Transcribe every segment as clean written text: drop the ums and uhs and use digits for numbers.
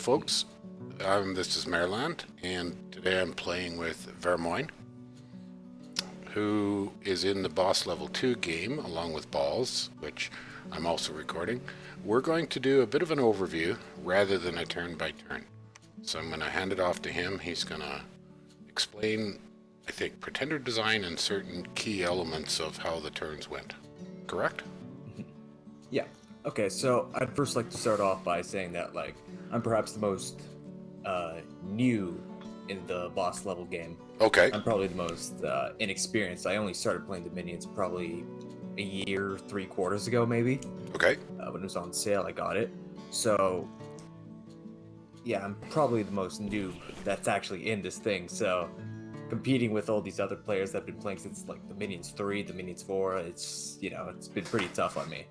folks. This is Maerlande, and today I'm playing with Vermoin, who is in the boss level 2 game along with Balls, which I'm also recording. We're going to do a bit of an overview rather than a turn by turn. So I'm going to hand it off to him. He's going to explain, I think, pretender design and certain key elements of how the turns went. Correct? Yeah. Okay, so I'd first like to start off by saying that, I'm perhaps the most new in the boss level game. Okay. I'm probably the most inexperienced. I only started playing Dominions probably a year, 3 quarters ago, maybe. Okay. When it was on sale, I got it. So, yeah, I'm probably the most new that's actually in this thing. So, competing with all these other players that have been playing since, Dominions 3, Dominions 4, it's been pretty tough on me.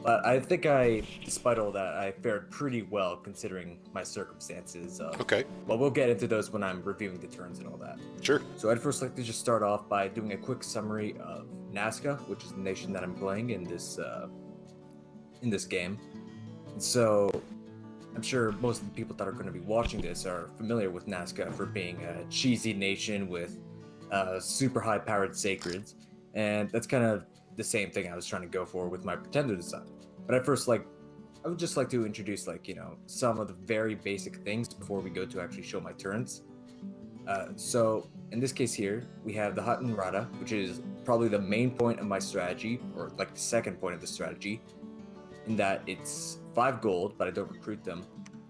But I think despite all that, I fared pretty well considering my circumstances. Okay. Well, we'll get into those when I'm reviewing the turns and all that. Sure. So I'd first like to just start off by doing a quick summary of Nazca, which is the nation that I'm playing in this game. And so I'm sure most of the people that are going to be watching this are familiar with Nazca for being a cheesy nation with super high-powered sacreds, and that's kind of the same thing I was trying to go for with my pretender design. But at first, I would just like to introduce, some of the very basic things before we go to actually show my turns. So, in this case here, we have the Hut and Rada, which is probably the main point of my strategy, or the second point of the strategy, in that it's 5 gold, but I don't recruit them,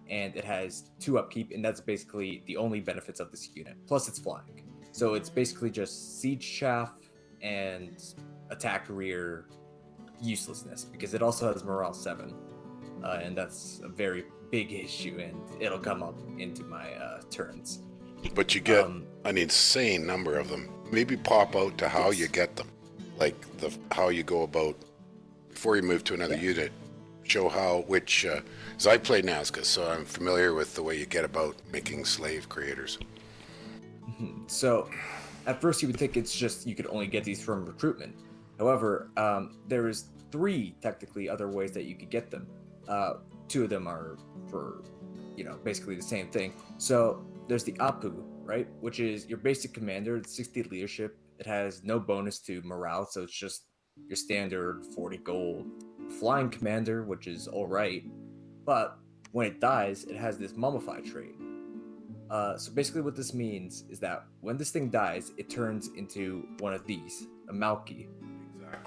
and it has 2 upkeep, and that's basically the only benefits of this unit. Plus, it's flying. So it's basically just Siege Chaff and attack rear uselessness, because it also has morale 7, and that's a very big issue, and it'll come up into my turns. But you get an insane number of them. Maybe pop out to how you get them, how you go about before you move to another unit. Show which, as I play Nazca, so I'm familiar with the way you get about making slave creators. So, at first you would think it's just you could only get these from recruitment. However, there is 3 technically other ways that you could get them. 2 of them are for, basically the same thing. So there's the Apu, right, which is your basic commander. It's 60 leadership. It has no bonus to morale, so it's just your standard 40 gold flying commander, which is all right. But when it dies, it has this mummify trait. So basically what this means is that when this thing dies, it turns into one of these, a Malki.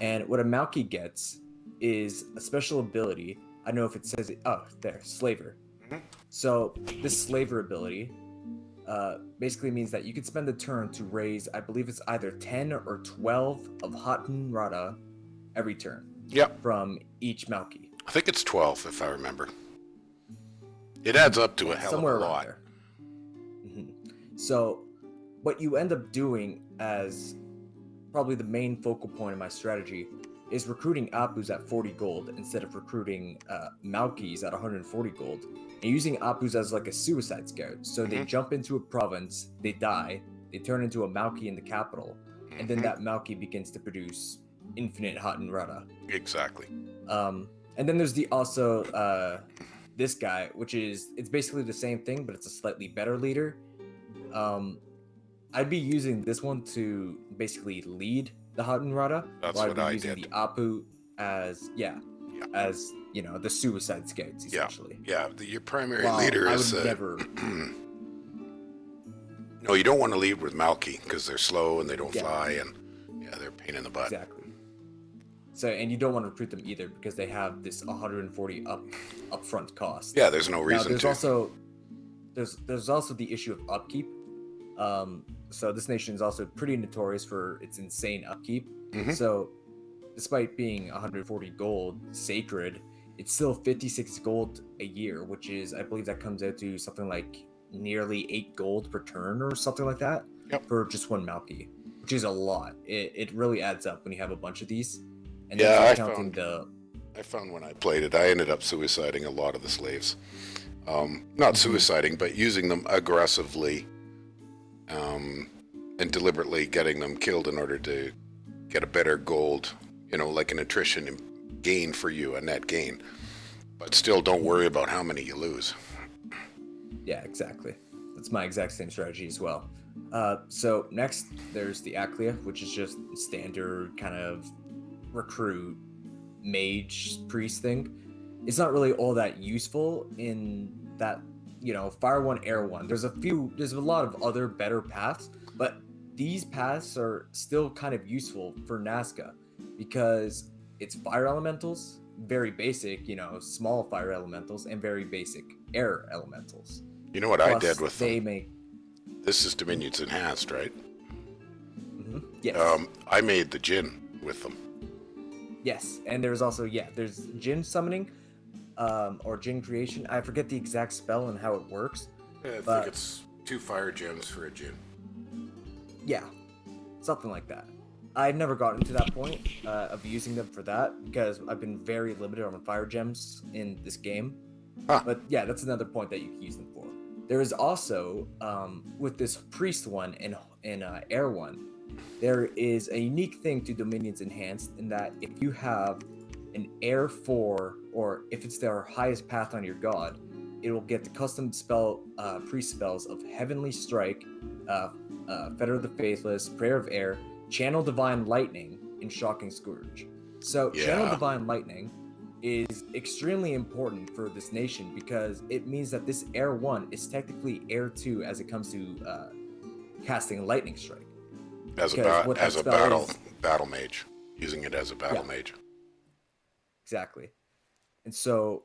And what a Malki gets is a special ability. I don't know if it says it. Oh, there, Slaver. Mm-hmm. So this Slaver ability basically means that you can spend a turn to raise, I believe it's either 10 or 12 of Hatan Rada every turn. Yep. From each Malki. I think it's 12, if I remember. It adds up to a hell somewhere of a lot. Mm-hmm. So what you end up doing as probably the main focal point of my strategy is recruiting Apus at 40 gold instead of recruiting Malkis at 140 gold, and using Apus as a suicide scout. So they jump into a province, they die, they turn into a Malki in the capital, and then that Malki begins to produce infinite Hatan Rada. Exactly. And then there's also this guy, which it's basically the same thing, but it's a slightly better leader. I'd be using this one to basically lead the Hatan Rada. That's what I did. Using the Apu as the suicide scouts essentially. Yeah. Your primary leader is. I would never. No, you don't want to lead with Malki because they're slow and they don't fly, and they're a pain in the butt. Exactly. So, and you don't want to recruit them either because they have this 140 upfront cost. Yeah, there's no reason there's also the issue of upkeep. So this nation is also pretty notorious for its insane upkeep. Mm-hmm. So despite being 140 gold sacred, it's still 56 gold a year, which is, I believe that comes out to something like nearly 8 gold per turn or something like that. Yep. For just one Malki, which is a lot. It really adds up when you have a bunch of these. And I found when I played it, I ended up suiciding a lot of the slaves. Not suiciding, but using them aggressively and deliberately getting them killed in order to get a better gold, like an attrition gain for you, a net gain. But still, don't worry about how many you lose. Yeah, exactly. That's my exact same strategy as well. So next, there's the Aclea, which is just standard kind of recruit mage priest thing. It's not really all that useful in that, fire one, air one. There's a lot of other better paths, but these paths are still kind of useful for Nazca because it's fire elementals, very basic, small fire elementals, and very basic air elementals. You know what I Plus, did with they them? make. This is Dominions Enhanced, right? Yes. I made the Jinn with them. Yes, and there's also there's Jinn summoning, or Jinn creation. I forget the exact spell and how it works. I But- think it's 2 fire gems for a Jinn. Yeah, something like that. I've never gotten to that point of using them for that because I've been very limited on fire gems in this game. Huh. But yeah, that's another point that you can use them for. There is also with this priest one and air one, there is a unique thing to Dominions Enhanced in that if you have an air 4 or if it's their highest path on your god, it will get the custom spell priest spells of Heavenly Strike, Fetter of the Faithless, Prayer of Air, Channel Divine Lightning, and Shocking Scourge. So Channel Yeah. Divine Lightning is extremely important for this nation because it means that this Air 1 is technically Air 2 as it comes to casting Lightning Strike. As a Because what that spell battle mage, using it as a battle Yeah. mage. Exactly. And so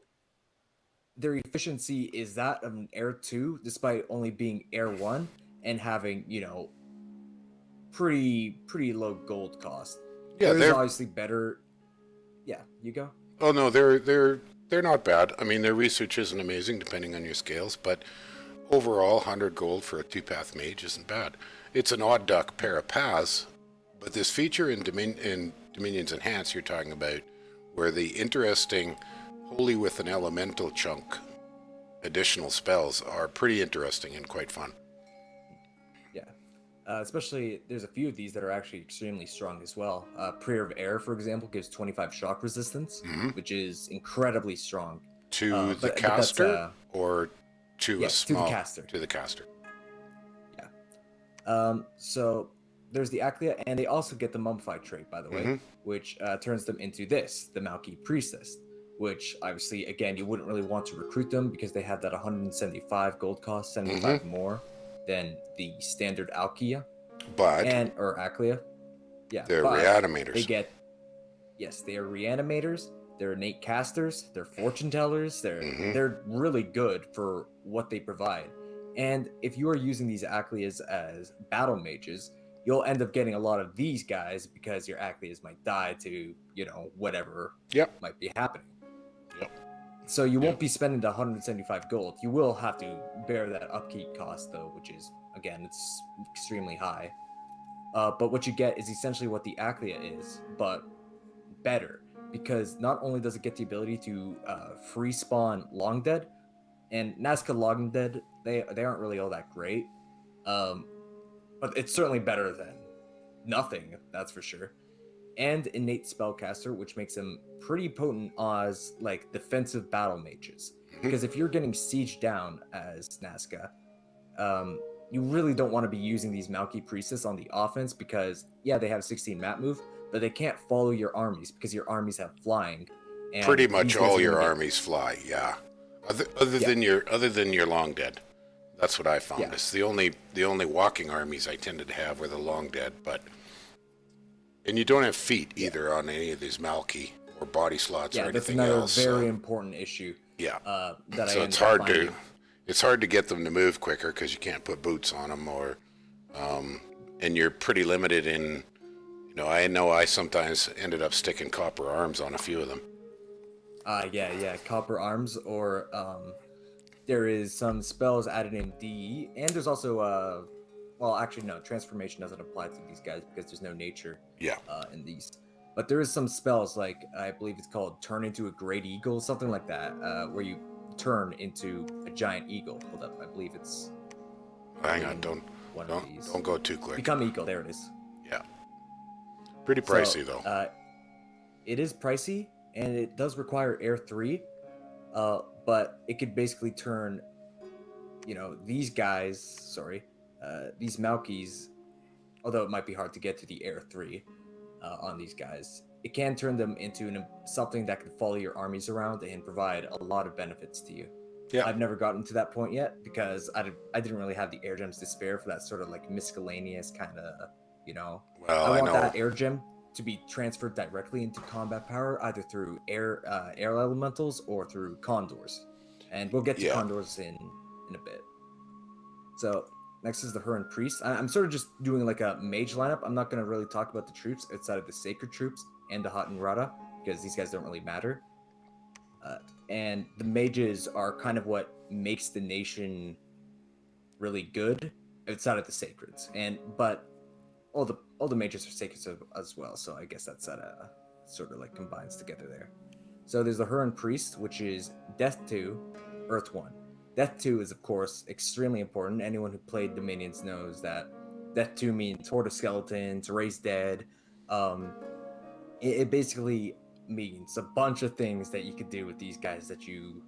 their efficiency is that of an Air 2, despite only being Air 1 and having, pretty low gold cost. Yeah, There's they're obviously better. Yeah, you go. Oh no, they're not bad. I mean, their research isn't amazing depending on your scales, but overall, 100 gold for a 2-path mage isn't bad. It's an odd duck pair of paths, but this feature in Dominions Enhanced you're talking about, where the interesting Holy with an Elemental chunk additional spells are pretty interesting and quite fun. Yeah. Especially, there's a few of these that are actually extremely strong as well. Prayer of Air, for example, gives 25 shock resistance, which is incredibly strong. To the but that's, caster or to a yes, to the small caster. To the caster. So there's the Aclea, and they also get the Mummify trait, by the way, which turns them into the Malki Priestess, which obviously, again, you wouldn't really want to recruit them because they have that 175 gold cost, 75 more than the standard Alkia But or Aclea. Yeah, they're but reanimators. they are reanimators. They're innate casters. They're fortune tellers. They're really good for what they provide. And if you are using these Acleas as battle mages, you'll end up getting a lot of these guys because your Acleas might die to, whatever might be happening. Yep. So you won't be spending the 175 gold. You will have to bear that upkeep cost, though, which is, again, it's extremely high. But what you get is essentially what the Aclea is, but better. Because not only does it get the ability to free spawn Long Dead, and Nazca Long Dead, they aren't really all that great. But it's certainly better than nothing, that's for sure. And innate spellcaster, which makes them pretty potent as like defensive battle mages. Because if you're getting sieged down as Nazca, you really don't want to be using these Malki Priestess on the offense because they have 16 map move, but they can't follow your armies because your armies have flying. And pretty much all your get... armies fly, yeah. Other than your Long Dead. That's what I found. Yeah. It's the only walking armies I tended to have were the Long Dead, and you don't have feet either on any of these Malki or body slots or anything else. That's another very important issue. Yeah. That so I it's hard to get them to move quicker because you can't put boots on them, and you're pretty limited in. I know I sometimes ended up sticking copper arms on a few of them. Copper arms, or there is some spells added in D, and there's also transformation doesn't apply to these guys because there's no nature in these. But there is some spells, like I believe it's called Turn into a Great Eagle, something like that, where you turn into a giant eagle. Hold up, I believe it's... Hang on, don't go too quick. Become eagle, there it is. Yeah. Pretty pricey, though. It is pricey, and it does require Air 3, but it could basically turn these guys, sorry, these Malkis, although it might be hard to get to the Air 3 on these guys, it can turn them into something that can follow your armies around and provide a lot of benefits to you. Yeah. I've never gotten to that point yet because I didn't really have the air gems to spare for that sort of like miscellaneous kind of, Well, I I want know. that air gem to be transferred directly into combat power, either through air elementals or through condors. And we'll get to Yeah. condors in a bit. So next is the Huron Priest. I'm sort of just doing like a mage lineup. I'm not going to really talk about the troops outside of the sacred troops and the Hot and Rada because these guys don't really matter. And the mages are kind of what makes the nation really good outside of the sacreds. But all the mages are sacreds as well. So I guess that's sort of like combines together there. So there's the Huron Priest, which is Death 2, Earth 1. Death 2 is, of course, extremely important. Anyone who played Dominions knows that Death 2 means Horde of Skeletons, Raise Dead. It basically means a bunch of things that you could do with these guys that you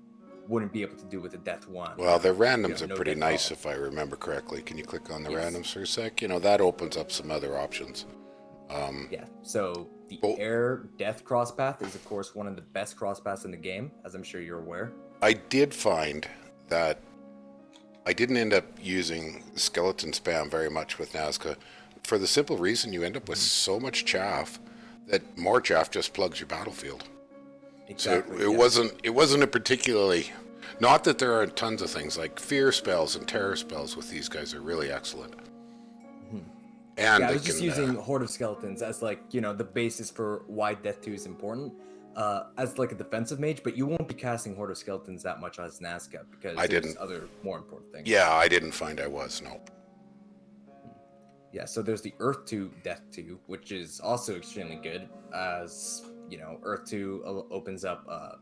wouldn't be able to do with a Death 1. Well, the randoms are no pretty death nice, all. if I remember correctly. Can you click on the Yes. randoms for a sec? That opens up some other options. Yeah, so the Oh. Air Death Crosspath is, of course, one of the best crosspaths in the game, as I'm sure you're aware. I did find that I didn't end up using skeleton spam very much with Nazca for the simple reason you end up with so much chaff that more chaff just plugs your battlefield. Exactly. So it wasn't a particularly, not that there aren't tons of things like fear spells and terror spells with these guys are really excellent. And Yeah, I they was just can, using Horde of Skeletons as like, the basis for why Death 2 is important. As like a defensive mage, but you won't be casting Horde of Skeletons that much as Nazca because I there's didn't. other more important things. Yeah, I didn't find I was, no. Yeah, so there's the Earth 2 Death 2, which is also extremely good as, Earth 2 opens up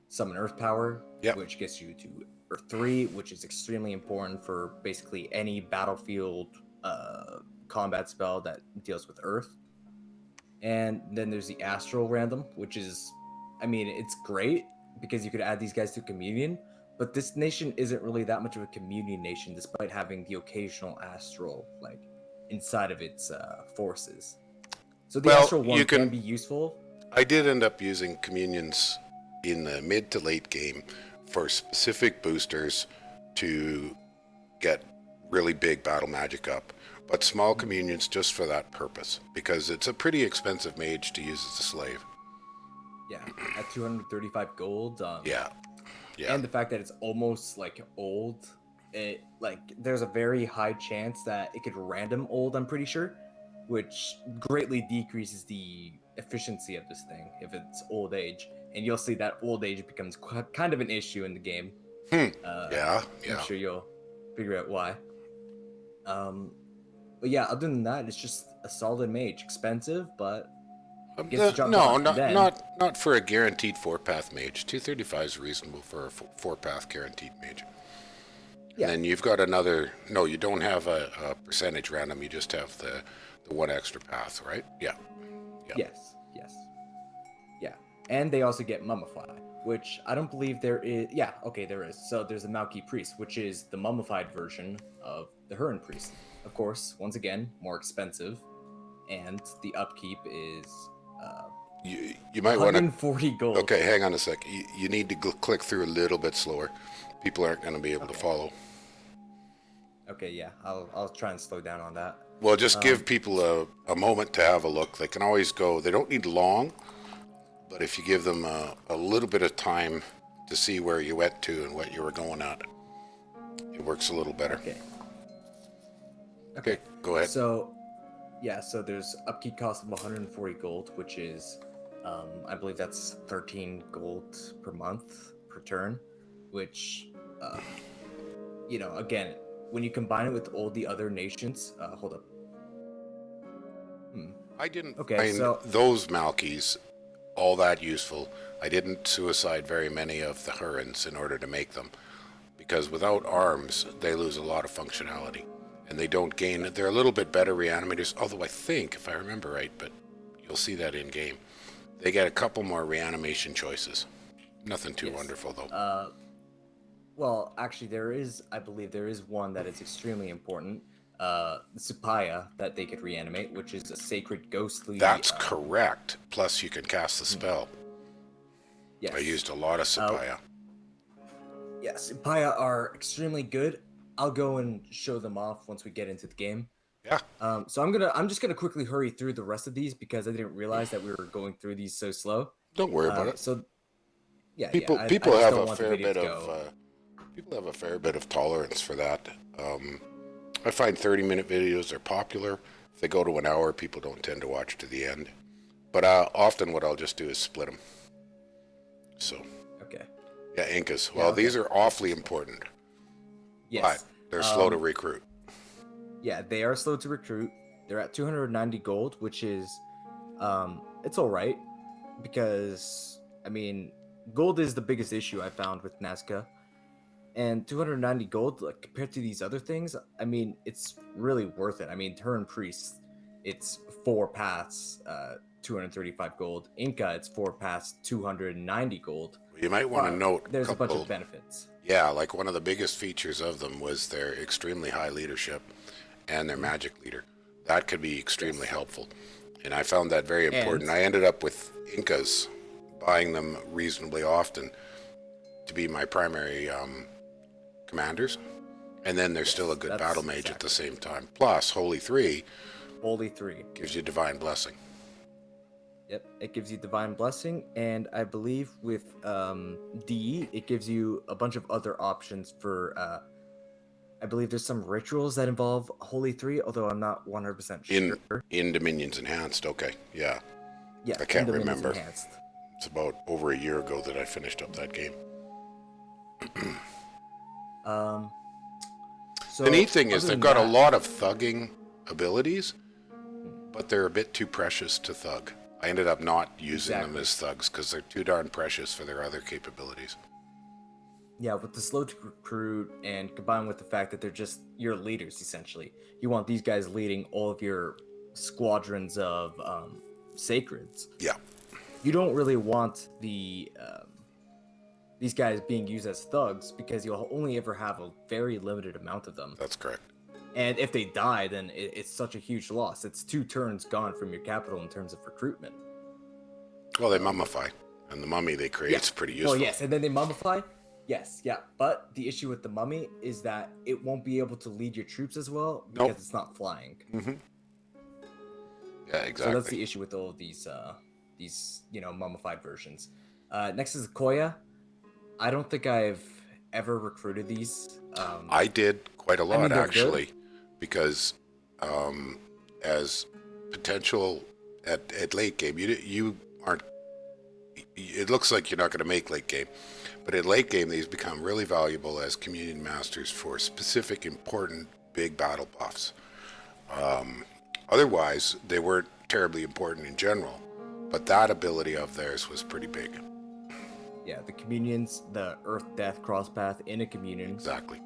Summon Earth Power, Yep. which gets you to Earth 3, which is extremely important for basically any battlefield combat spell that deals with Earth. And then there's the Astral Random, which is, it's great because you could add these guys to Communion, but this nation isn't really that much of a Communion nation despite having the occasional Astral, like, inside of its forces. So the Astral one can be useful. I did end up using communions in the mid to late game for specific boosters to get really big battle magic up, but small communions just for that purpose because it's a pretty expensive mage to use as a slave. Yeah, at 235 gold. Yeah. And the fact that it's almost like old, there's a very high chance that it could random old. I'm pretty sure, which greatly decreases the efficiency of this thing if it's old age. And you'll see that old age becomes kind of an issue in the game. Yeah. I'm sure you'll figure out why. But yeah, other than that, it's just a solid mage. Expensive, but gets the job done. Not for a guaranteed 4-path mage. 235 is reasonable for a 4-path guaranteed mage. Yeah. And then you've got another. No, you don't have a percentage random. You just have the one extra path, right? Yeah. Yes. Yeah, and they also get mummified, which I don't believe there is. Yeah, okay, there is. So there's the Malki Priest, which is the mummified version of the Huron Priest. Of course, once again, more expensive, and the upkeep is you might want to 140 gold. Okay, hang on a sec. You need to click through a little bit slower. People aren't going to be able to follow. Okay, yeah, I'll try and slow down on that. Well, just give people a moment to have a look. They can always go. They don't need long, but if you give them a little bit of time to see where you went to and what you were going at, it works a little better. Okay, go ahead. So there's upkeep cost of 140 gold, which is, I believe that's 13 gold per month per turn, which, again, when you combine it with all the other nations, hold up. I didn't find those Malkis all that useful. I didn't suicide very many of the Hurons in order to make them, because without arms, they lose a lot of functionality. And they don't gain, they're a little bit better reanimators, although I think, if I remember right, but you'll see that in game, they get a couple more reanimation choices. Nothing too wonderful, though. Well, actually, I believe there is one that is extremely important. The Supaya that they could reanimate, which is a sacred ghostly. That's correct. Plus, you can cast the spell. Yes. I used a lot of Sapaya. Yes, Supaya are extremely good. I'll go and show them off once we get into the game. Yeah. So I'm just gonna quickly hurry through the rest of these because I didn't realize that we were going through these so slow. Don't worry about it. So People I people just have don't a want the fair video bit to of go. people have a fair bit of tolerance for that. I find 30-minute videos are popular. If they go to an hour, people don't tend to watch to the end. But often what I'll just do is split them. So Okay. yeah, Incas. Yeah, Well, okay. these are awfully important, Yes. but they're slow to recruit. Yeah, they are slow to recruit. They're at 290 gold, which is, it's all right because I mean, gold is the biggest issue I found with Nazca, and 290 gold, like compared to these other things, I mean, it's really worth it. I mean, Turin Priest, it's 4 paths, 235 gold. Inca, it's 4 paths, 290 gold. You might want to note There's a bunch of benefits. Yeah, like one of the biggest features of them was their extremely high leadership and their magic leader. That could be extremely helpful. And I found that very important. And I ended up with Incas, buying them reasonably often to be my primary commanders. And then there's still a good battle mage at the same time. Plus, Holy 3 gives you Divine Blessing. Yep, it gives you Divine Blessing, and I believe with D, it gives you a bunch of other options for, I believe there's some rituals that involve Holy 3, although I'm not 100% sure. In Dominions Enhanced, okay, yeah. Yeah, I can't remember. Enhanced. It's about over a year ago that I finished up that game. So the neat thing is they've got a lot of thugging abilities, but they're a bit too precious to thug. I ended up not using them as thugs because they're too darn precious for their other capabilities. Yeah, with the slow to recruit and combined with the fact that they're just your leaders, essentially. You want these guys leading all of your squadrons of sacreds. Yeah. You don't really want these guys being used as thugs because you'll only ever have a very limited amount of them. That's correct. And if they die, then it's such a huge loss. It's 2 turns gone from your capital in terms of recruitment. Well, they mummify, and the mummy they create is pretty useful. Well, yes, and then they mummify. Yes, yeah. But the issue with the mummy is that it won't be able to lead your troops as well because it's not flying. Mm-hmm. Yeah, exactly. So that's the issue with all these mummified versions. Next is Koya. I don't think I've ever recruited these. I did quite a lot, actually, because as potential at late game, you aren't. It looks like you're not going to make late game, but at late game these become really valuable as communion masters for specific important big battle buffs. Otherwise, they weren't terribly important in general, but that ability of theirs was pretty big. Yeah, the communions, the Earth Death crosspath in a communion, exactly,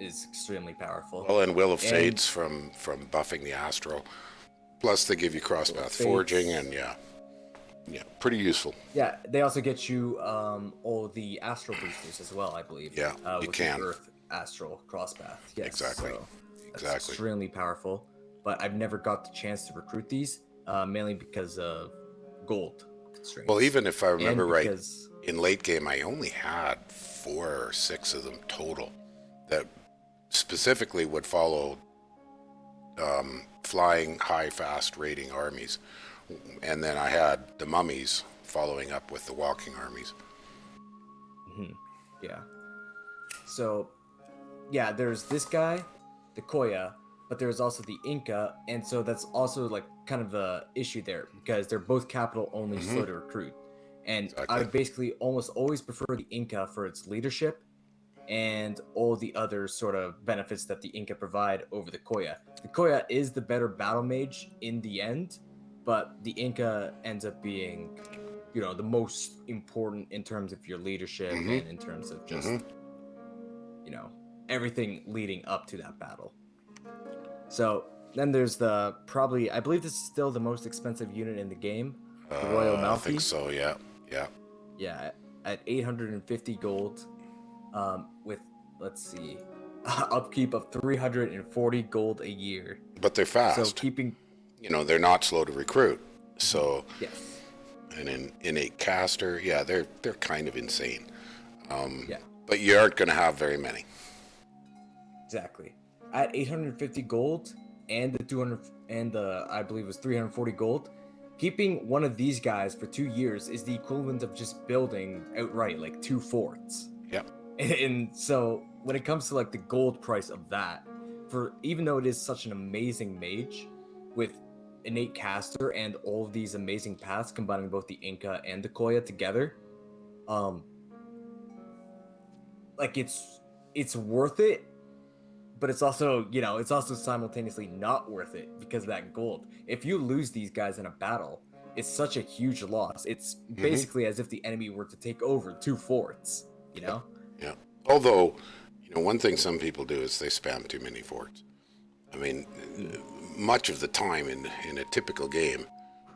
is extremely powerful. Well, and Will of Fates from buffing the astral. Plus, they give you crosspath forging, and yeah, pretty useful. Yeah, they also get you all the astral boosters as well, I believe. Yeah, you with can. The Earth Astral crosspath. Yes, exactly. So that's extremely powerful. But I've never got the chance to recruit these, mainly because of gold constraints. Well, even if I remember right, in late game I only had 4 or 6 of them total that specifically would follow flying high fast raiding armies, and then I had the mummies following up with the walking armies. Yeah. So yeah, there's this guy, the Koya, but there's also the Inca, and so that's also like kind of the issue there because they're both capital only, slow to recruit. And I would basically almost always prefer the Inca for its leadership and all the other sort of benefits that the Inca provide over the Koya. The Koya is the better battle mage in the end, but the Inca ends up being, the most important in terms of your leadership and in terms of just, everything leading up to that battle. So then there's I believe this is still the most expensive unit in the game, the Royal Malki. I think so, yeah. Yeah, at 850 gold. with, let's see, upkeep of 340 gold a year. But they're So fast. keeping, They're not slow to recruit. So, yes, and an innate caster, yeah, they're kind of insane. yeah, But you aren't going to have very many. exactly. At 850 gold and the 200 and the I believe it was 340 gold, keeping one of these guys for 2 years is the equivalent of just building outright like 2 forts. Yep. And so when it comes to like the gold price of that, for even though it is such an amazing mage with innate caster and all of these amazing paths combining both the Inca and the Koya together, um like it's worth it, but it's also, it's also simultaneously not worth it because of that gold. If you lose these guys in a battle, it's such a huge loss. It's basically as if the enemy were to take over 2 forts, you know? Yeah. Although, one thing some people do is they spam too many forts. I mean, much of the time in a typical game,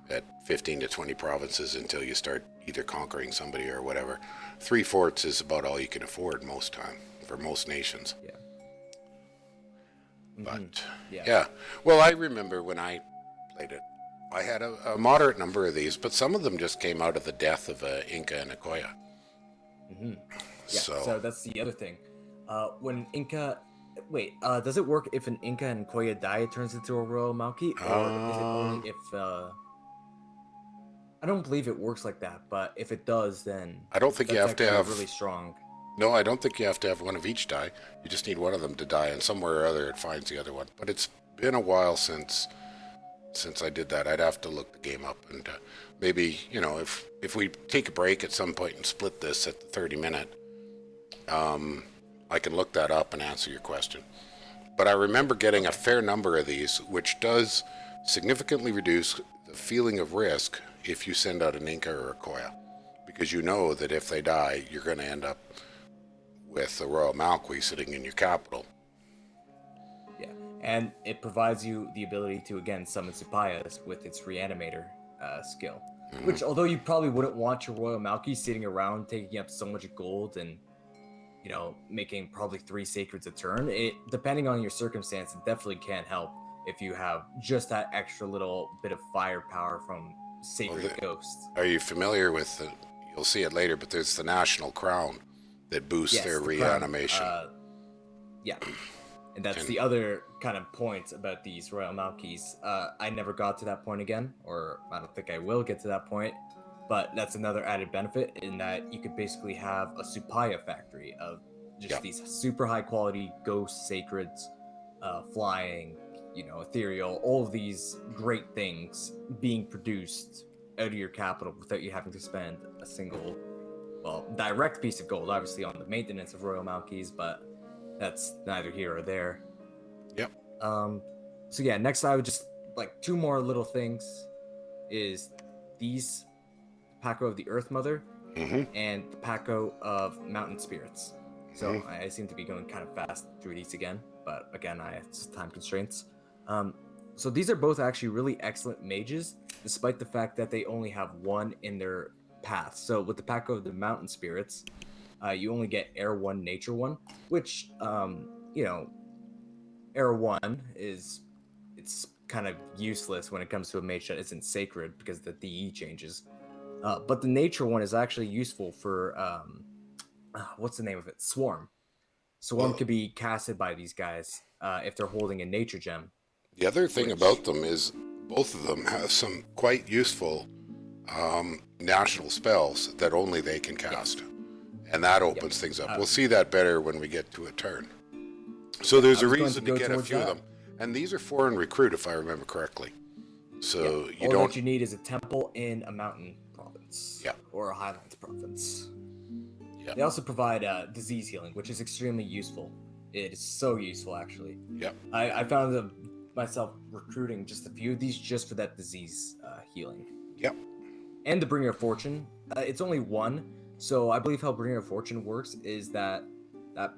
at 15 to 20 provinces until you start either conquering somebody or whatever, 3 forts is about all you can afford most time for most nations. Yeah. But Yeah. yeah, well, I remember when I played it, I had a moderate number of these, but some of them just came out of the death of a Inca and a Koya. Yeah, so that's the other thing. When Inca, wait, does it work if an Inca and Koya die, it turns into a Royal Malki, or is it only if? I don't believe it works like that, but if it does, then I don't think you that's have to actually have really strong. No, I don't think you have to have one of each die. You just need one of them to die, and somewhere or other it finds the other one. But it's been a while since I did that. I'd have to look the game up, and maybe if we take a break at some point and split this at the 30-minute, I can look that up and answer your question. But I remember getting a fair number of these, which does significantly reduce the feeling of risk if you send out an Inca or a Koya, because you know that if they die, you're going to end up with the Royal Malki sitting in your capital. Yeah, and it provides you the ability to again summon Supayas with its Reanimator skill. Which, although you probably wouldn't want your Royal Malki sitting around taking up so much gold and making probably 3 sacreds a turn, it depending on your circumstance, it definitely can help if you have just that extra little bit of firepower from Sacred Ghosts. Are you familiar with the? You'll see it later, but there's the National Crown that boosts their the reanimation. Yeah, and that's the other kind of point about these Royal Malkis. I never got to that point again, or I don't think I will get to that point, but that's another added benefit in that you could basically have a Supaya factory of just these super high quality ghost sacreds, flying, ethereal, all of these great things being produced out of your capital without you having to spend a single, direct piece of gold, obviously, on the maintenance of Royal Malkis, but that's neither here or there. Yep. So yeah, next I would just like 2 more little things is these Paco of the Earth Mother and the Paco of Mountain Spirits. So I seem to be going kind of fast through these again, but again, I have time constraints. So these are both actually really excellent mages, despite the fact that they only have 1 in their path. So with the Paco of the Mountain Spirits, you only get Air 1, Nature 1, which, Air 1 it's kind of useless when it comes to a mage that isn't sacred because the DE changes. But the Nature 1 is actually useful for, what's the name of it? Swarm. Swarm could be casted by these guys if they're holding a Nature Gem. The other thing about them is both of them have some quite useful national spells that only they can cast. And that opens things up. We'll see that better when we get to a turn. So there's a reason to get a few of them. And these are foreign recruit, if I remember correctly. So you don't... All that you need is a temple in a mountain province. Or a highlands province. They also provide disease healing, which is extremely useful. It is so useful, actually. I found myself recruiting just a few of these just for that disease healing. And the Bringer of Fortune. It's only 1, so I believe how Bringer of Fortune works is that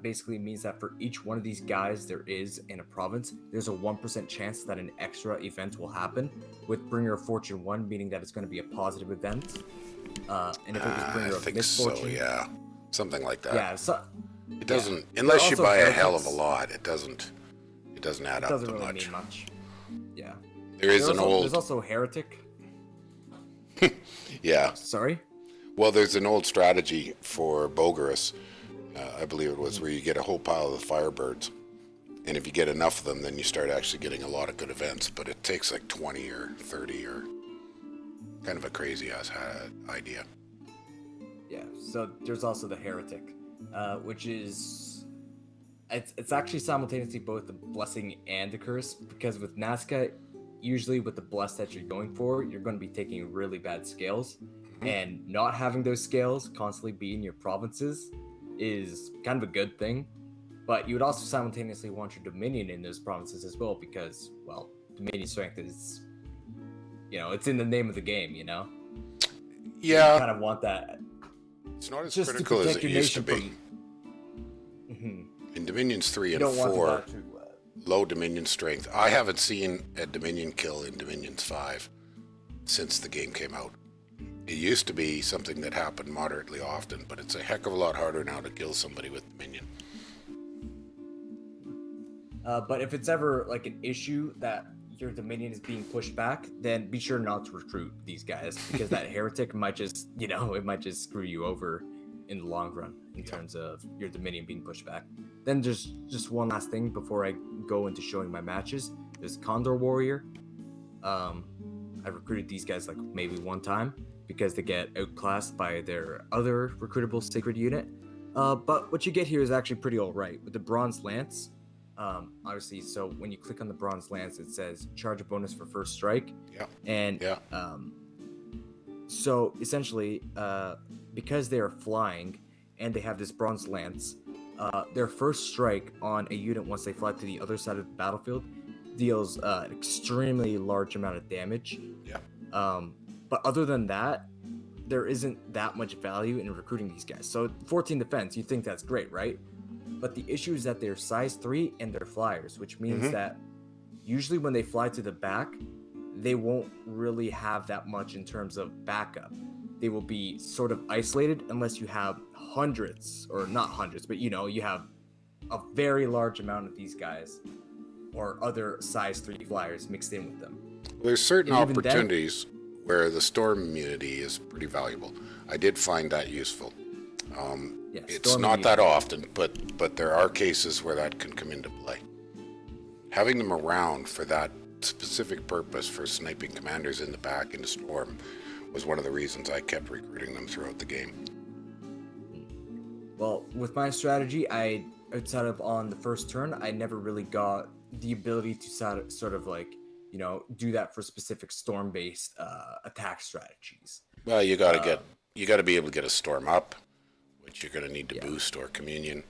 basically means that for each one of these guys there is in a province, there's a 1% chance that an extra event will happen, with Bringer of Fortune 1 meaning that it's going to be a positive event. And if it was Bringer of Misfortune... So, yeah. Something like that. Yeah, It doesn't, Yeah. unless you Also buy a hell of a heretics. lot, it doesn't add up Doesn't to really much. mean much. Yeah. There's There's also heretic. yeah. Sorry. Well, there's an old strategy for Bogarus, I believe it was, where you get a whole pile of the Firebirds. And if you get enough of them, then you start actually getting a lot of good events. But it takes like 20 or 30 or kind of a crazy ass idea. Yeah. So there's also the heretic, which is it's actually simultaneously both a blessing and a curse, because with Nazca, usually with the bless that you're going for, you're going to be taking really bad scales, and not having those scales constantly be in your provinces is kind of a good thing. But you would also simultaneously want your dominion in those provinces as well, because, well, dominion strength is, it's in the name of the game, Yeah. You kind of want that. It's not as Just critical to as protect it your used to nation be. from. In Dominions 3 You and don't 4, want that to. low Dominion strength. I haven't seen a Dominion kill in Dominions 5 since the game came out. It used to be something that happened moderately often, but it's a heck of a lot harder now to kill somebody with Dominion. But if it's ever like an issue that your dominion is being pushed back, then be sure not to recruit these guys, because that heretic might just, it might just screw you over in the long run in terms of your dominion being pushed back. Then just one last thing before I go into showing my matches. There's Condor Warrior. I recruited these guys like maybe one time because they get outclassed by their other recruitable sacred unit. But what you get here is actually pretty alright. With the Bronze Lance, obviously, so when you click on the Bronze Lance, it says charge a bonus for first strike. Yeah. And Yeah. so essentially, because they are flying and they have this Bronze Lance, their first strike on a unit once they fly to the other side of the battlefield deals an extremely large amount of damage. Yeah. But other than that, there isn't that much value in recruiting these guys. So 14 defense, you think that's great, right? But the issue is that they're size 3 and they're flyers, which means that usually when they fly to the back, they won't really have that much in terms of backup. They will be sort of isolated unless you have hundreds, or not hundreds, but you have a very large amount of these guys or other size 3 flyers mixed in with them. There's certain And even opportunities where the storm immunity is pretty valuable. I did find that useful. Yeah, It's storm not that immunity. often, but there are cases where that can come into play. Having them around for that specific purpose, for sniping commanders in the back into storm, was one of the reasons I kept recruiting them throughout the game. Well, with my strategy, outside of on the first turn, I never really got the ability to sort of like, do that for specific storm-based attack strategies. Well, you got to be able to get a storm up, which you're going to need to boost, or communion.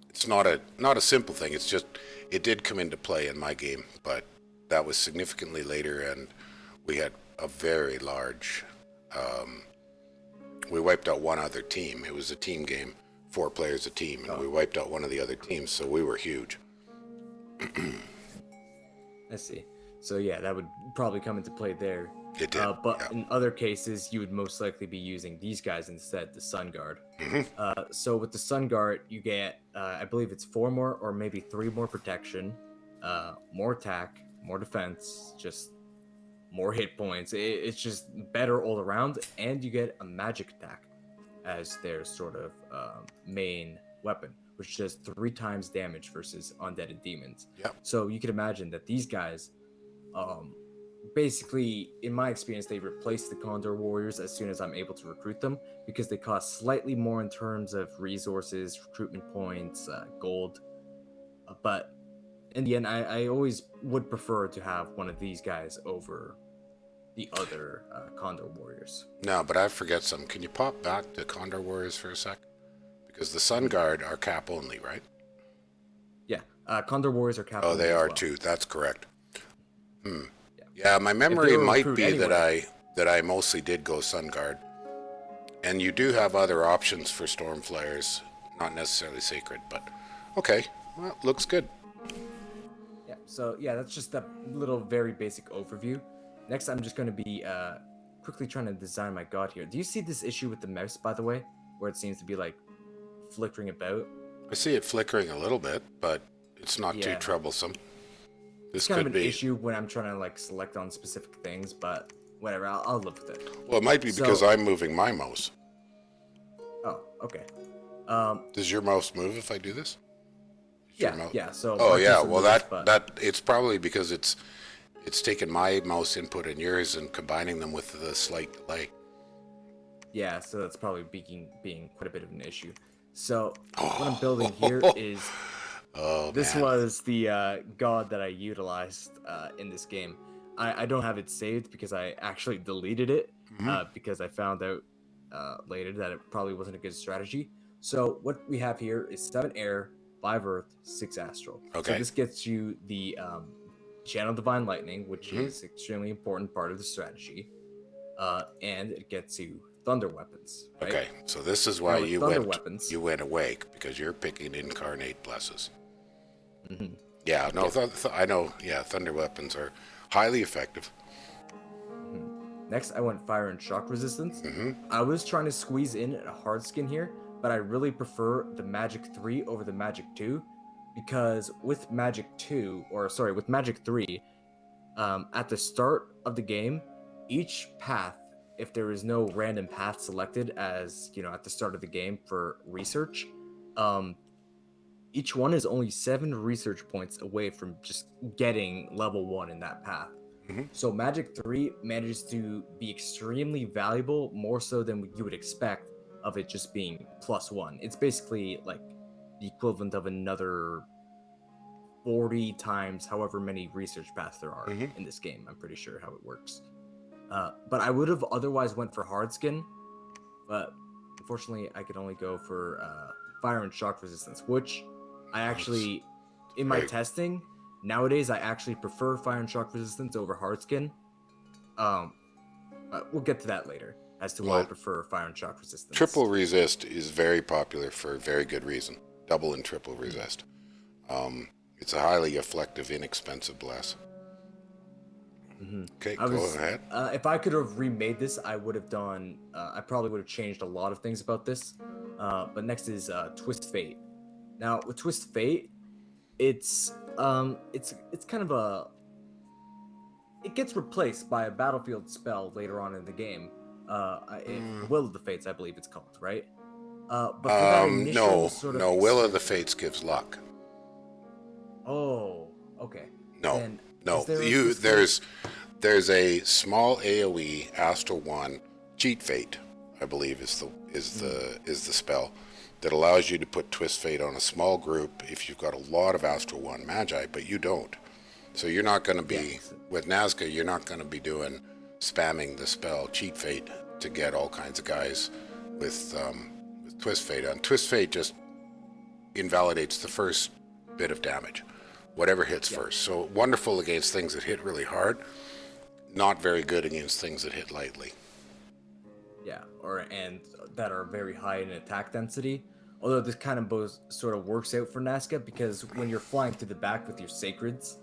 It's not a simple thing. It's just it did come into play in my game, but that was significantly later, and we had a very large. We wiped out one other team. It was a team game, 4 players a team, and we wiped out one of the other teams, so we were huge. I see. So yeah, that would probably come into play there. It did. But in other cases, you would most likely be using these guys instead, the Sun Guard. So with the Sun Guard, you get, I believe it's 4 more or maybe 3 more protection, more attack, more defense, just more hit points. It's just better all around, and you get a magic attack as their sort of main weapon, which does 3 times damage versus undead and demons. Yep. So you can imagine that these guys, basically, in my experience, they replace the Condor Warriors as soon as I'm able to recruit them, because they cost slightly more in terms of resources, recruitment points, gold. But in the end, I always would prefer to have one of these guys over the other Condor Warriors. No, but I forget something. Can you pop back to Condor Warriors for a sec? Because the Sun Guard are cap only, right? Yeah, Condor Warriors are cap Oh, only they as are well. too. That's correct. Yeah, my memory were might recruit be anyway. that I mostly did go Sun Guard. And you do have other options for Storm Flares, not necessarily Sacred, but okay. Well, looks good. Yeah, so yeah, that's just a little very basic overview. Next, I'm just going to be quickly trying to design my god here. Do you see this issue with the mouse, by the way, where it seems to be like flickering about. I see it flickering a little bit, but it's not too Yeah. troublesome. This It's kind could of an be. issue when I'm trying to like select on specific things, but whatever, I'll live with it. Well, it might be because So- I'm moving my mouse. Oh, okay. Does your mouse move if I do this? Is your mouse- Yeah. So Oh my yeah. cursor Well, moves, but that it's probably because it's taken my mouse input and yours and combining them with the slight delay. yeah, so that's probably being quite a bit of an issue. So what I'm building here is Oh this man. was the god that I utilized in this game. I don't have it saved because I actually deleted it because I found out later that it probably wasn't a good strategy. So what we have here is 7 air, 5 earth, 6 astral. Okay. So this gets you the channel divine lightning, which is extremely important part of the strategy, and it gets you thunder weapons. Right? Okay. So this is why Now with thunder weapons, you went awake because you're picking incarnate blesses. Mhm. Yeah. No. I know. Yeah. Thunder weapons are highly effective. Next, I went fire and shock resistance. Mm-hmm. I was trying to squeeze in a hard skin here, but I really prefer the Magic 3 over the Magic 2 because with Magic 2, or sorry, with Magic 3, at the start of the game, each path, if there is no random path selected as, at the start of the game for research, each one is only 7 research points away from just getting level 1 in that path. Mhm. So Magic 3 manages to be extremely valuable, more so than you would expect of it just being +1. It's basically like the equivalent of another 40 times however many research paths there are Mhm. in this game. I'm pretty sure how it works. But I would have otherwise went for hard skin, but unfortunately I could only go for fire and shock resistance, which I actually, in my very- testing, nowadays I actually prefer fire and shock resistance over hard skin. We'll get to that later as to why I Well, prefer fire and shock resistance. Triple resist is very popular for a very good reason. Double and triple resist. It's a highly effective, inexpensive bless. Okay, I go was, ahead. if I could have remade this, I would have done. I probably would have changed a lot of things about this. But next is Twist Fate. Now with Twist Fate, it's kind of a. It gets replaced by a battlefield spell later on in the game. Will of the Fates, I believe it's called, right? But for that initial sort of no. Will of the Fates gives luck. Oh, okay. No, Then no. is there a Twist Fate? There's a small AOE Astral One cheat fate, I believe is the spell that allows you to put Twist Fate on a small group if you've got a lot of Astral One Magi, but you don't. So you're not going to be with Nazca. You're not going to be doing spamming the spell cheat fate to get all kinds of guys with Twist Fate on. Twist Fate just invalidates the first bit of damage, whatever hits first. So wonderful against things that hit really hard, not very good against things that hit lightly. Yeah, and that are very high in attack density. Although this kind of both sort of works out for Nazca because when you're flying through the back with your sacreds,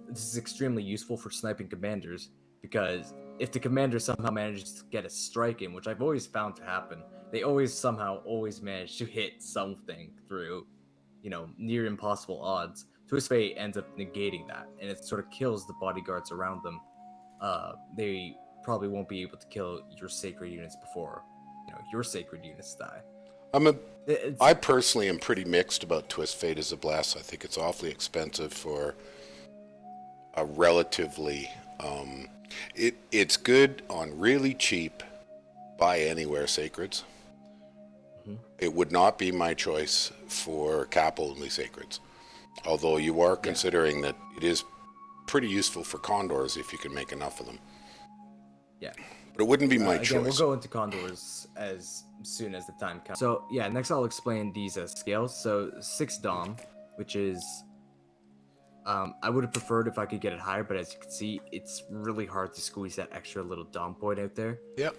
this is extremely useful for sniping commanders because if the commander somehow manages to get a strike in, which I've always found to happen, they always manage to hit something through, near impossible odds. Twist Fate ends up negating that, and it sort of kills the bodyguards around them. They probably won't be able to kill your sacred units before, your sacred units die. I personally am pretty mixed about Twist Fate as a bless. I think it's awfully expensive for a relatively. It's good on really cheap buy anywhere sacreds. It would not be my choice for cap only sacreds, although you are considering that it is pretty useful for condors if you can make enough of them. Yeah. But it wouldn't be my Again, choice. we'll go into condors as soon as the time comes. So yeah, next I'll explain these scales. So 6 Dom, which is I would have preferred if I could get it higher, but as you can see, it's really hard to squeeze that extra little Dom point out there. Yep.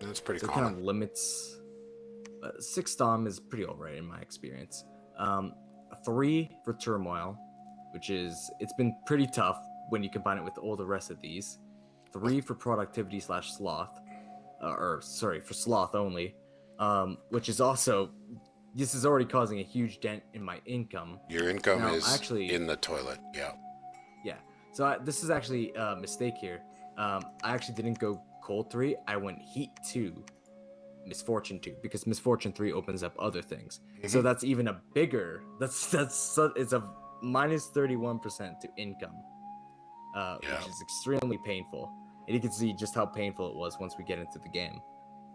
That's pretty so common. It kind of limits. 6 Dom is pretty alright in my experience. 3 for Turmoil, which is it's been pretty tough when you combine it with all the rest of these. 3 for Productivity / Sloth, for Sloth only, which is also this is already causing a huge dent in my income. Your income Now, is actually, in the toilet. Yeah. yeah. So this is actually a mistake here. I actually didn't go cold 3. I went heat 2, misfortune 2, because misfortune 3 opens up other things. So Mhm. that's even a bigger. It's a minus 31% to income, Yeah. which is extremely painful. And you can see just how painful it was once we get into the game.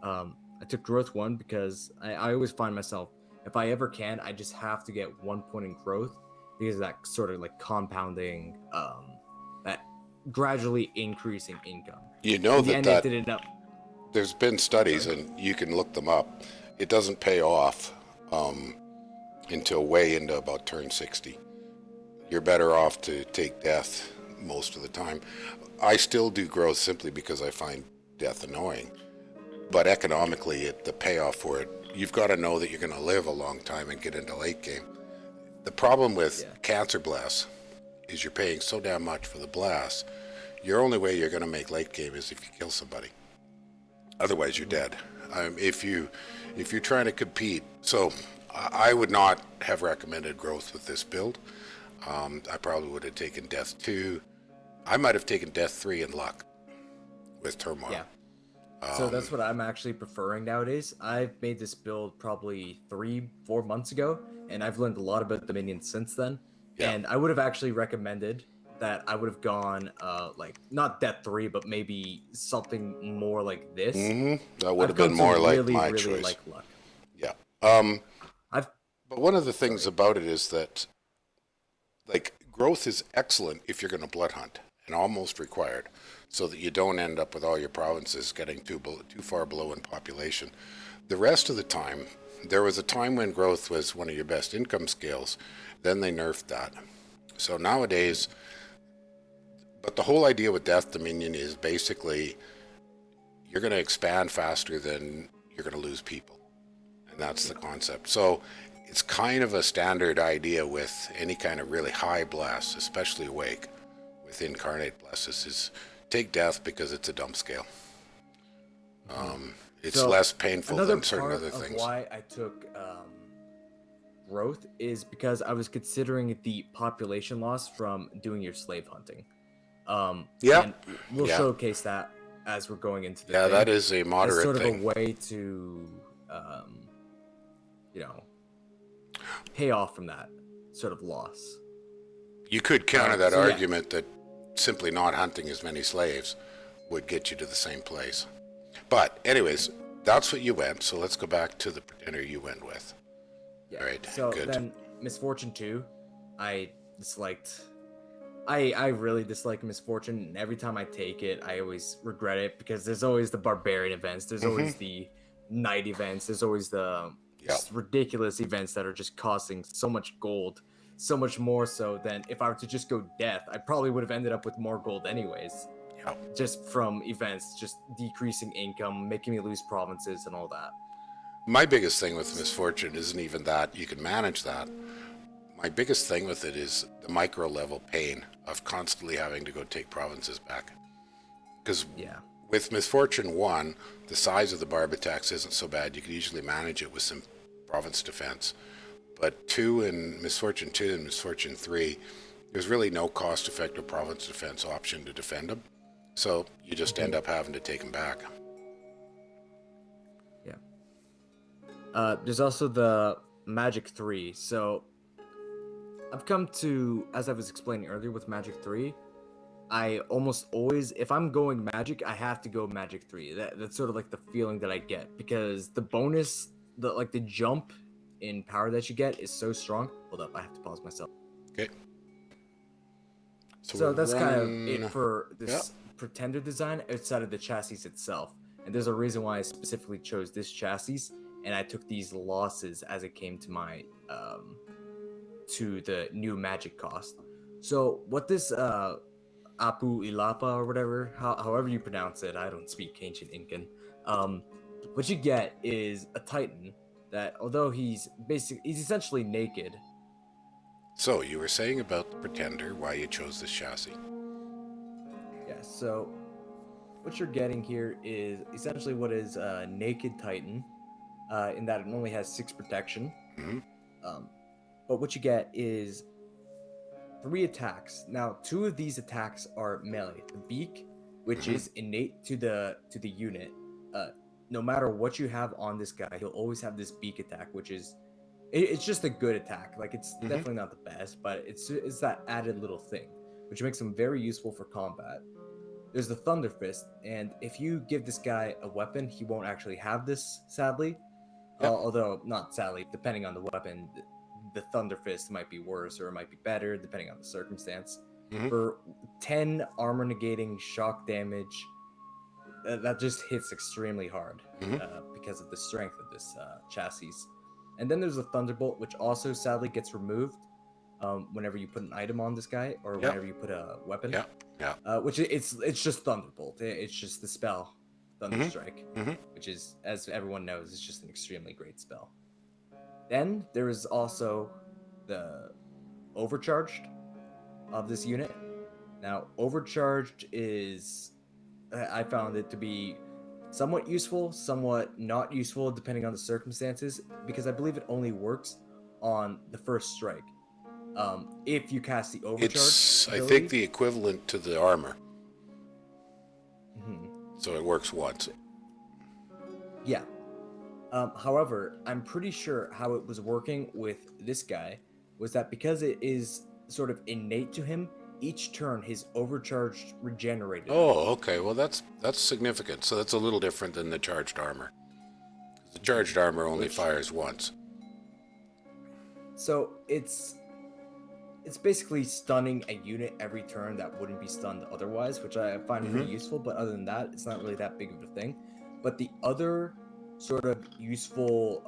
I took growth 1 because I always find myself, if I ever can, I just have to get 1 point in growth because of that sort of like compounding, that gradually increasing income. You know In the that end, it didn't up. there's been studies, Sorry. and you can look them up. It doesn't pay off until way into about turn 60. You're better off to take death most of the time. I still do growth simply because I find death annoying. But economically, the payoff for it, you've got to know that you're going to live a long time and get into late game. The problem with Yeah. cancer blasts is you're paying so damn much for the blast. Your only way you're going to make late game is if you kill somebody. Otherwise, you're dead. If you're trying to compete, so I would not have recommended growth with this build. I probably would have taken death 2. I might have taken death 3 in luck with turmoil. Yeah. So that's what I'm actually preferring nowadays. I've made this build probably 3-4 months ago, and I've learned a lot about the minions since then. Yeah. And I would have actually recommended that I would have gone like not Death 3, but maybe something more like this. That would I've have been come to more like really, my really choice. like luck. Yeah. I've But one of the things sorry. about it is that, like, growth is excellent if you're going to blood hunt, and almost required, so that you don't end up with all your provinces getting too far below in population. The rest of the time, there was a time when growth was one of your best income scales. Then they nerfed that. So nowadays, but the whole idea with Death Dominion is basically you're going to expand faster than you're going to lose people. And that's the concept. So it's kind of a standard idea with any kind of really high blast, especially awake with incarnate blesses, is take death because it's a dump scale. It's So less painful another than certain part other of things. why I took growth is because I was considering the population loss from doing your slave hunting. Yeah, And we'll yeah, showcase that as we're going into the yeah. thing That is a as moderate sort of a thing. way to, you know, pay off from that sort of loss. You could counter that So yeah, argument that simply not hunting as many slaves would get you to the same place. But anyways, that's what you went. So let's go back to the pretender you went with. yeah. All right, So good. then Misfortune 2, I disliked. I really dislike Misfortune, and every time I take it, I always regret it because there's always the barbarian events, there's always the knight events, there's always the Yeah, just ridiculous events that are just costing so much gold, so much more so than if I were to just go death, I probably would have ended up with more gold anyways, yeah. just from events, just decreasing income, making me lose provinces and all that. My biggest thing with misfortune isn't even that you can manage that. My biggest thing with it is the micro level pain of constantly having to go take provinces back. Because Yeah. with misfortune 1, the size of the barb attacks isn't so bad. You can usually manage it with some province defense. But 2 and misfortune 2 and misfortune 3, there's really no cost effective province defense option to defend them. So you just end up having to take them back. Yeah. There's also the Magic 3. So I've come to, as I was explaining earlier with Magic 3, I almost always, if I'm going Magic, I have to go Magic 3. That's sort of like the feeling that I get because the bonus, the jump in power that you get is so strong. Hold up, I have to pause myself. Okay. So So we're that's kind of running. it for Yeah. this Pretender design outside of the chassis itself. And there's a reason why I specifically chose this chassis, and I took these losses as it came to my to the new magic cost. So what this Apu Ilapa or whatever, however you pronounce it, I don't speak ancient Incan. What you get is a Titan that, although he's essentially naked. So you were saying about the pretender, why you chose this chassis. Yeah. So what you're getting here is essentially what is a naked Titan, in that it only has 6 protection. Hmm. But what you get is 3 attacks. Now, 2 of these attacks are melee. The beak, which Mhm. is innate to the unit. No matter what you have on this guy, he'll always have this beak attack, which is it's just a good attack. Like it's Mhm. definitely not the best, but it's that added little thing, which makes him very useful for combat. There's the Thunder Fist, and if you give this guy a weapon, he won't actually have this, sadly. Yep. Although, not sadly, depending on the weapon, the Thunder Fist might be worse or it might be better, depending on the circumstance. Mhm. For 10 armor negating shock damage, that just hits extremely hard Mhm. because of the strength of this chassis. And then there's the Thunderbolt, which also sadly gets removed whenever you put an item on this guy or Yep. whenever you put a weapon. Yeah. Yeah. Which it's just Thunderbolt. It's just the spell Mhm. Thunderstrike, Mhm. which is, as everyone knows, is just an extremely great spell. Then there is also the Overcharged of this unit. Now, Overcharged is I found it to be somewhat useful, somewhat not useful, depending on the circumstances, because I believe it only works on the first strike. If you cast the Overcharged It's, I think, ability. the equivalent to the armor, Mhm. so it works once. Yeah. However, I'm pretty sure how it was working with this guy was that because it is sort of innate to him, each turn his overcharged regenerated a Oh, bit. okay. Well, that's significant. So that's a little different than the charged armor. The Mhm. charged armor only Which fires once. so it's basically stunning a unit every turn that wouldn't be stunned otherwise, which I find pretty Mhm. useful. But other than that, it's not really that big of a thing. But the other sort of useful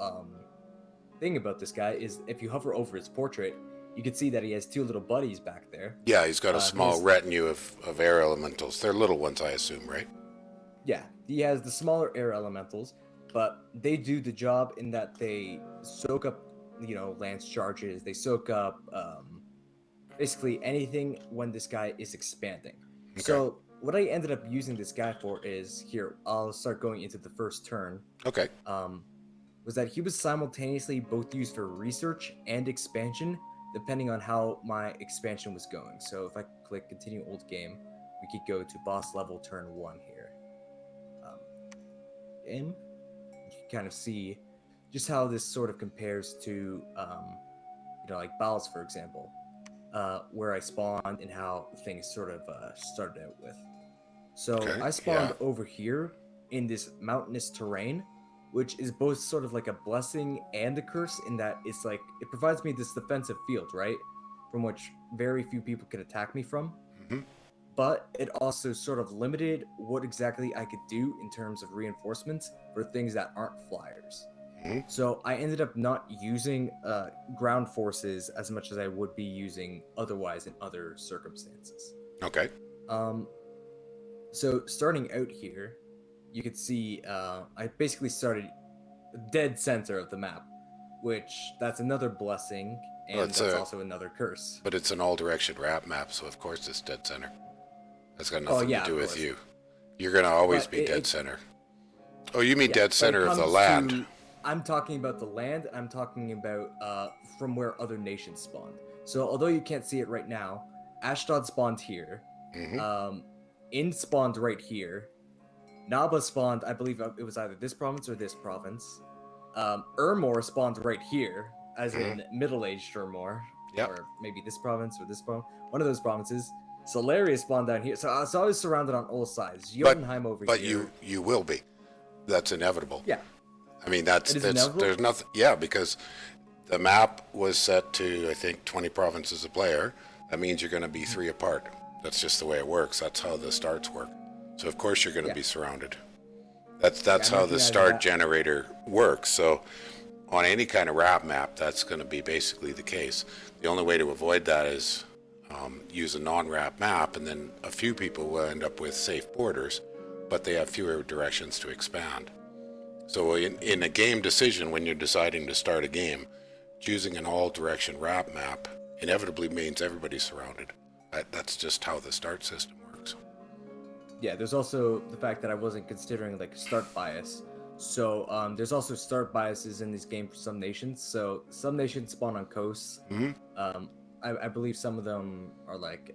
thing about this guy is if you hover over his portrait, you can see that he has 2 little buddies back there. Yeah, he's got a small His retinue of air elementals. They're little ones, I assume, right? Yeah, he has the smaller air elementals, but they do the job in that they soak up, lance charges. They soak up basically anything when this guy is expanding. Okay. So what I ended up using this guy for is here. I'll start going into the first turn. Okay. Um, was that he was simultaneously both used for research and expansion, depending on how my expansion was going. So if I click continue old game, we could go to boss level turn 1 here. Um, game, you can kind of see just how this sort of compares to, like Baals, for example, where I spawned and how things sort of started out with. So Okay. I Yeah. spawned over here in this mountainous terrain, which is both sort of like a blessing and a curse in that it's like it provides me this defensive field, right? From which very few people can attack me from. Mhm. But it also sort of limited what exactly I could do in terms of reinforcements for things that aren't flyers. Mhm. So I ended up not using ground forces as much as I would be using otherwise in other circumstances. Okay. Um, so starting out here, you could see I basically started dead center of the map, which that's another blessing, Well, and that's also another curse. but it's an all-direction wrap map, so of course it's dead center. That's got Oh nothing to yeah, do of with course. you. You're gonna always But be dead it center. Oh, you mean Yeah, dead when it center of the comes land? to, I'm talking about the land. I'm talking about from where other nations spawned. So although you can't see it right now, Ashdod spawned here. Hmm. Um, In spawned right here. Naba spawned, I believe it was either this province or this province. Ermor spawned right here, as Hmm. in middle-aged Ermor, Yep. or maybe this province or this province, one of those provinces. Solarius spawned down here, so I was surrounded on all sides. But Jotunheim over but here. you will be. That's inevitable. Yeah, I mean, that's it is that's inevitable. there's nothing. Yeah, because the map was set to, I think, 20 provinces a player. That means you're going to be 3 apart. That's just the way it works. That's how the starts work. So of course you're going to Yeah, be surrounded. That's yeah. that's I'm how the making either start that. generator works. So on any kind of wrap map, that's going to be basically the case. The only way to avoid that is use a non-wrap map, and then a few people will end up with safe borders, but they have fewer directions to expand. So in a game decision, when you're deciding to start a game, choosing an all-direction wrap map inevitably means everybody's surrounded. That's just how the start system works. Yeah, there's also the fact that I wasn't considering like start bias. So there's also start biases in this game for some nations. So some nations spawn on coasts. Hmm. Um, I believe some of them are like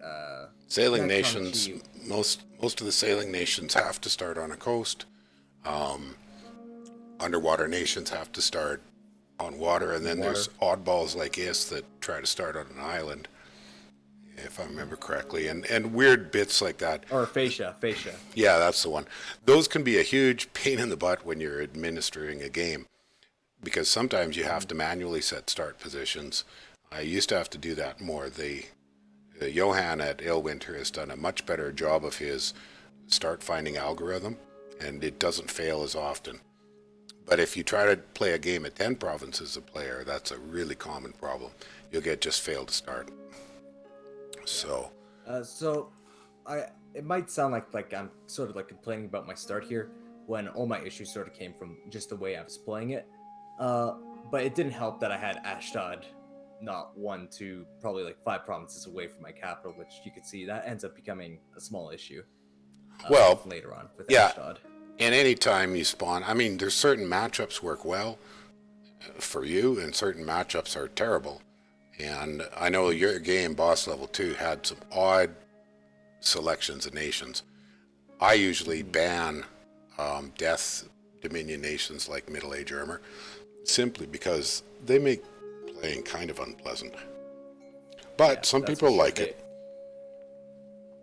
Sailing nations, Nakamichi. most of the sailing nations have to start on a coast. Um, Underwater nations have to start on water, and then there's Water. oddballs like us that try to start on an island, if I remember correctly, and weird bits like that. Or fascia. Yeah, that's the one. Those can be a huge pain in the butt when you're administering a game because sometimes you have to manually set start positions. I used to have to do that more. Johan at Ilwinter has done a much better job of his start finding algorithm, and it doesn't fail as often. But if you try to play a game at 10 provinces a player, that's a really common problem. You'll get just failed to start. So, So it might sound like I'm sort of like complaining about my start here when all my issues sort of came from just the way I was playing it. But it didn't help that I had Ashdod not 1 to probably like 5 provinces away from my capital, which you could see that ends up becoming a small issue. well, Later on with yeah, Ashdod. and any time you spawn, I mean, there's certain matchups work well for you, and certain matchups are terrible. And I know your game, Boss Level 2, had some odd selections of nations. I usually ban Death Dominion nations like Middle Age Armor simply because they make playing kind of unpleasant. But some That's people for sure. like it.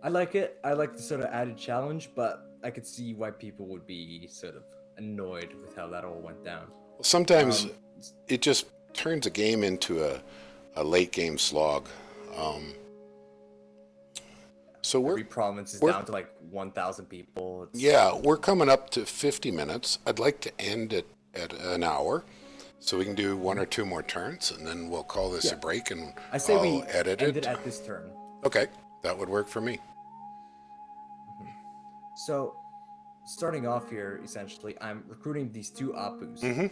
I like it. I like the sort of added challenge, but I could see why people would be sort of annoyed with how that all went down. Sometimes Um, it just turns a game into a late game slog. Um, so every province is we're down to like 1,000 people. we're coming up to 50 minutes. I'd like to end it at an hour, so we can do one or two more turns, and then we'll call this a break, and I say we I'll edit end it. it at this turn. Okay, that would work for me. So, starting off here, essentially, I'm recruiting these 2 Apus,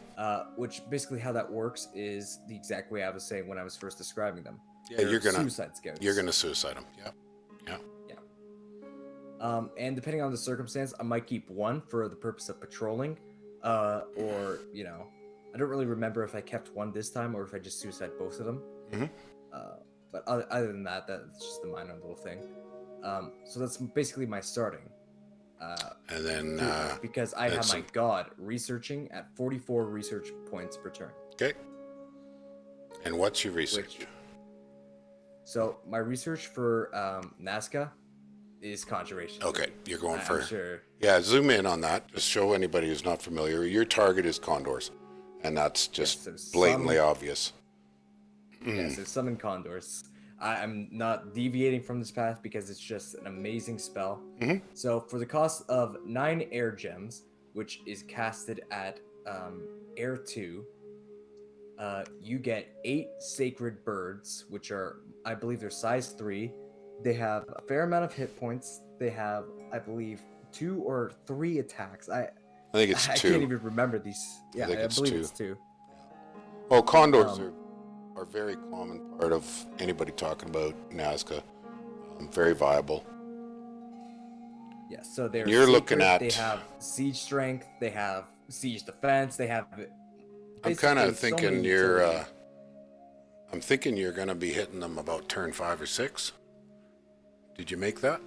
which basically how that works is the exact way I was saying when I was first describing them. Yeah, They're you're gonna suicide scouts. suicide them. Yeah, yeah. And depending on the circumstance, I might keep one for the purpose of patrolling, or I don't really remember if I kept one this time or if I just suicide both of them. Mhm. But other than that, that's just a minor little thing. So that's basically my starting. And then Because I have my god researching at 44 research points per turn. okay. And what's your research? So my research for Nazca is conjuration. Okay, you're going for. I'm sure. Yeah, zoom in on that. Just show anybody who's not familiar. Your target is condors, and that's just Yes, so blatantly obvious. Yeah, so summon condors. I'm not deviating from this path because it's just an amazing spell. So for the cost of 9 air gems, which is casted at air 2, you get 8 sacred birds, which are, I believe they're size 3. They have a fair amount of hit points. They have, I believe, 2 or 3 attacks. I think it's 2. I can't even remember these. Yeah, I believe it's 2. Well, condors are a very common part of anybody talking about Nazca. Very viable. Yeah, so they're You're looking secret, at. They have siege strength. They have siege defense. They have. I'm kind of basically so thinking many you're. utilities. I'm thinking you're going to be hitting them about turn 5 or 6. Did you make that?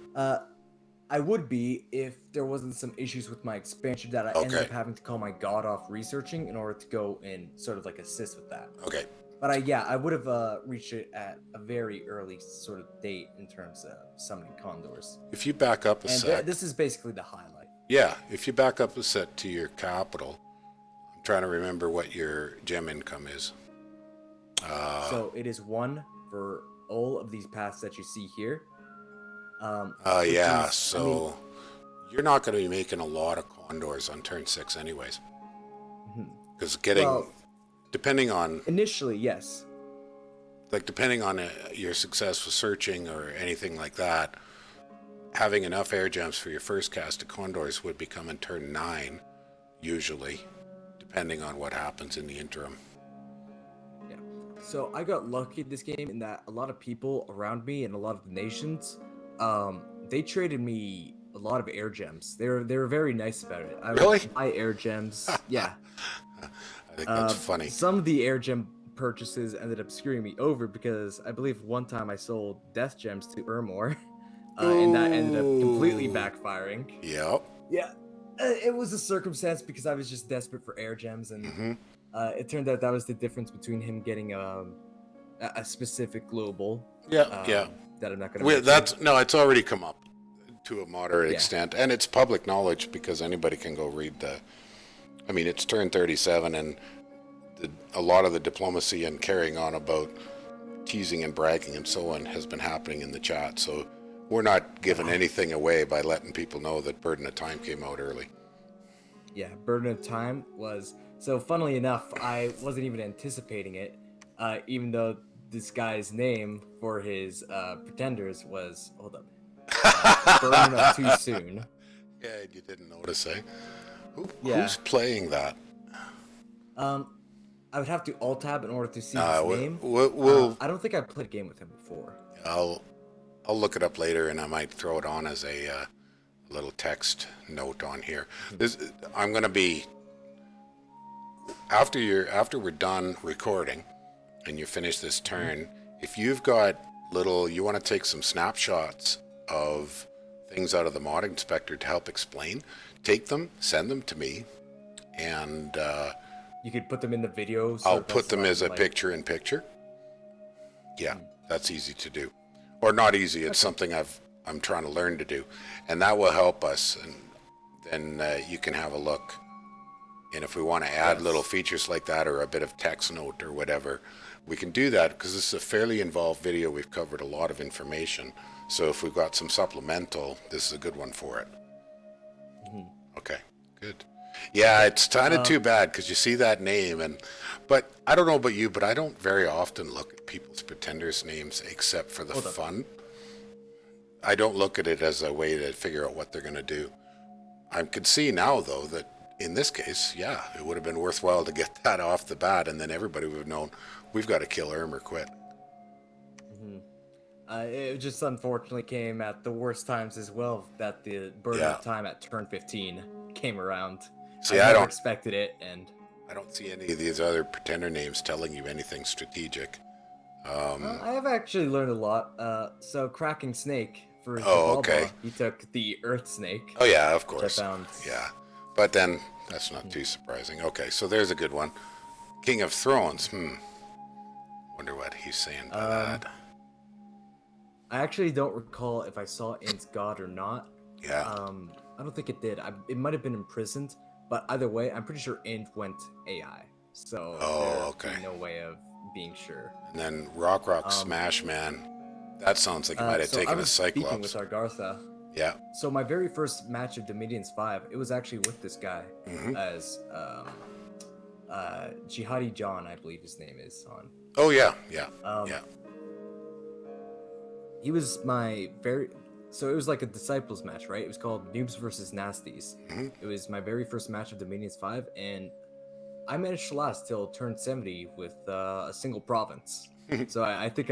I would be if there wasn't some issues with my expansion that I ended up having to call my god off researching in order to go and sort of like assist with that. Okay. But I would have reached it at a very early sort of date in terms of summoning condors. If you back up a set. This is basically the highlight. Yeah, if you back up a set to your capital, I'm trying to remember what your gem income is. So it is 1 for all of these paths that you see here. Yeah, so you're not going to be making a lot of condors on turn 6 anyways. Because depending on... Initially, yes. Like, depending on your success with searching or anything like that, having enough air gems for your first cast of condors would become in turn 9, usually, depending on what happens in the interim. Yeah. So I got lucky this game in that a lot of people around me and a lot of the nations, they traded me a lot of air gems. They were very nice about it. I Really? would buy air gems. Yeah. I think that's funny. Some of the air gem purchases ended up screwing me over because I believe one time I sold death gems to Vermoin, and that ended up completely Ooh. backfiring. Yep. Yeah, it was a circumstance because I was just desperate for air gems, and Mm-hmm. it turned out that was the difference between him getting a specific global. Yeah, yeah. That I'm not gonna mention. That's no, it's already come up to a moderate Yeah. extent, and it's public knowledge because anybody can go read the. I mean, it's turn 37, and a lot of the diplomacy and carrying on about teasing and bragging and so on has been happening in the chat. So we're not giving anything away by letting people know that Burden of Time came out early. Yeah, Burden of Time was so. Funnily enough, I wasn't even anticipating it, even though this guy's name for his pretenders was Burden of Too Soon. Yeah, you didn't notice, eh? Yeah. Who's playing that? I would have to alt tab in order to see his name. We'll I don't think I've played a game with him before. I'll look it up later, and I might throw it on as a little text note on here. I'm gonna be after we're done recording, and you finish this turn. If you've got you want to take some snapshots of things out of the mod inspector to help explain, take them, send them to me, and You could put them in the videos. I'll put them as a picture-in-picture. Yeah, that's easy to do, or not easy. It's something I'm trying to learn to do, and that will help us. And then you can have a look. And if we want to add little features like that, or a bit of text note or whatever, we can do that because this is a fairly involved video. We've covered a lot of information. So if we've got some supplemental, this is a good one for it. Okay, good. Yeah, it's kind of too bad because you see that name, but I don't know about you, but I don't very often look at people's pretenders' names except for the fun. I don't look at it as a way to figure out what they're going to do. I could see now, though, that in this case, yeah, it would have been worthwhile to get that off the bat, and then everybody would have known we've got to kill Erm or quit. It just unfortunately came at the worst times as well, that the Burden of Time at turn 15 came around. See, I never expected it, and I don't see any of these other pretender names telling you anything strategic. I have actually learned a lot. So Cracking Snake for okay. he took the Earth Snake. Oh yeah, of course. Which I found... Yeah, but then that's not too surprising. Okay, so there's a good one. King of Thrones. Wonder what he's saying by that. I actually don't recall if I saw Int's God or not. Yeah. I don't think it did. It might have been imprisoned, but either way, I'm pretty sure Int went AI. So there'd be no way of being sure. And then Rock Smash Man. That sounds like he might have taken a Cyclops. Speaking with Argartha. Yeah. So my very first match of Dominions 5, it was actually with this guy as Jihadi John, I believe his name is on. Oh yeah. He was my so it was like a disciples match, right? It was called Noobs versus Nasties. It was my very first match of Dominions 5, and I managed to last till turn 70 with a single province. So I think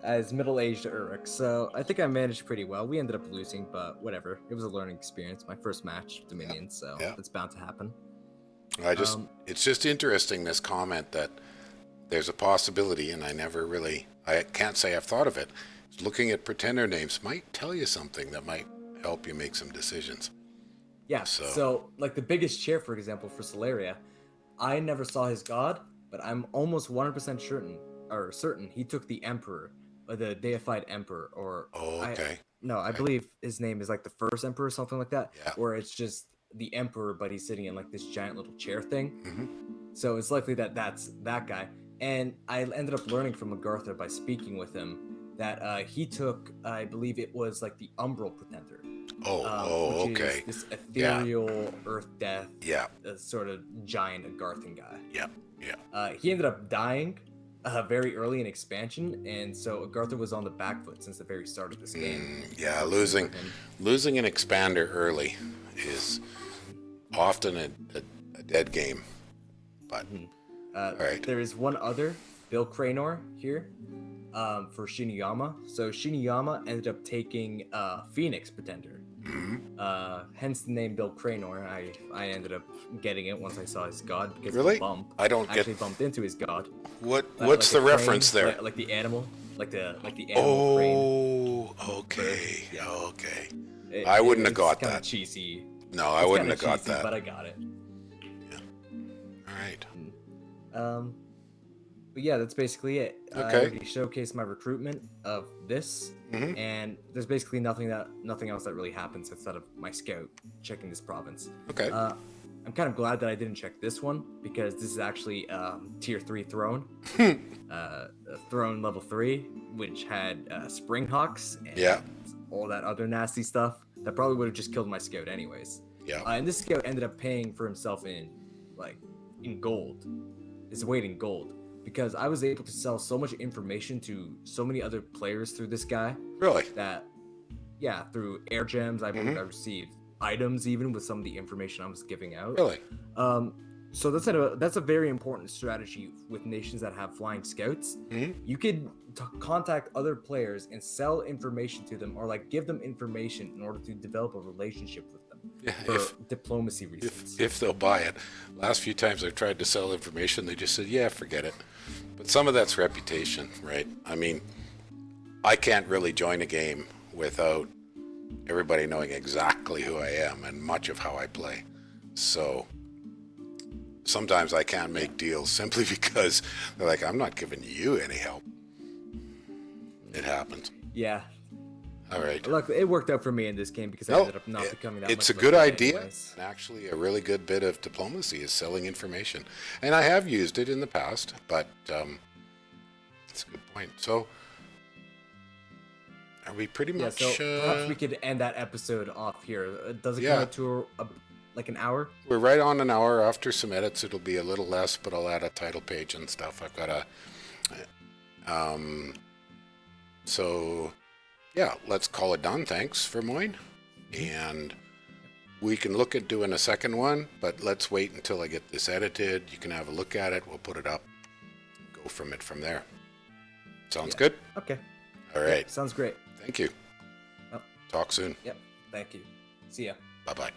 as middle-aged Uruk, so I think I managed pretty well. We ended up losing, but whatever. It was a learning experience. My first match of Dominions, so it's bound to happen. It's just interesting, this comment that there's a possibility, and I can't say I've thought of it. Looking at pretender names might tell you something that might help you make some decisions. Yeah, so like the biggest chair, for example, for Solaria, I never saw his god, but I'm almost 100% certain he took the Emperor, or the deified Emperor, or... I believe his name is like the first Emperor or something like that, where it's just the Emperor, but he's sitting in like this giant little chair thing. So it's likely that that's that guy. And I ended up learning from Agartha by speaking with him that he took, I believe it was like the Umbral Pretender. Which is this ethereal Earth Death, sort of giant Agarthan guy. He ended up dying very early in expansion, and so Agartha was on the back foot since the very start of this game. Losing an expander early is often a dead game. But all right. There is one other, Bill Cranor here, for Shiniyama. So Shiniyama ended up taking Phoenix Pretender. Hence the name Bill Cranor. I ended up getting it once I saw his god because Really? of the bump. I don't actually get bumped into his god. what's like the a reference crane, there? like the animal, like the animal crane. Oh, okay, Yeah. okay. I wouldn't have got It's kind that. of cheesy. No, I wouldn't have got that. But I got it. All right. But yeah, that's basically it. I Okay. already showcased my recruitment of this, and there's basically nothing else that really happens outside of my scout checking this province. Okay. I'm kind of glad that I didn't check this one because this is actually tier 3 throne, throne level 3, which had spring hawks and all that other nasty stuff that probably would have just killed my scout anyways. Yeah. And this scout ended up paying for himself in gold, his weight in gold, because I was able to sell so much information to so many other players through this guy. Really? That, yeah, through air gems, I believe I received items even with some of the information I was giving out. Really? So that's a very important strategy with nations that have flying scouts. You could contact other players and sell information to them, or like give them information in order to develop a relationship with them for diplomacy reasons. If they'll buy it. Last few times I've tried to sell information, they just said, yeah, forget it. But some of that's reputation, right? I mean, I can't really join a game without everybody knowing exactly who I am and much of how I play. So sometimes I can't make deals simply because they're like, I'm not giving you any help. It happens. Yeah. All right. Look, it worked out for me in this game because I ended up not becoming that much. It's a of good threat idea. anyways. And actually, a really good bit of diplomacy is selling information. And I have used it in the past, but it's a good point. So, are we pretty much... So perhaps we could end that episode off here. Does it come out to like an hour? We're right on an hour. After some edits, it'll be a little less, but I'll add a title page and stuff. I've got a... So, yeah, let's call it done. Thanks, Vermoin. And we can look at doing a second one, but let's wait until I get this edited. You can have a look at it. We'll put it up and go from there. Sounds good? Okay. All right. Yep, sounds great. Thank you. Well, Talk soon. Yep. Thank you. See ya. Bye-bye.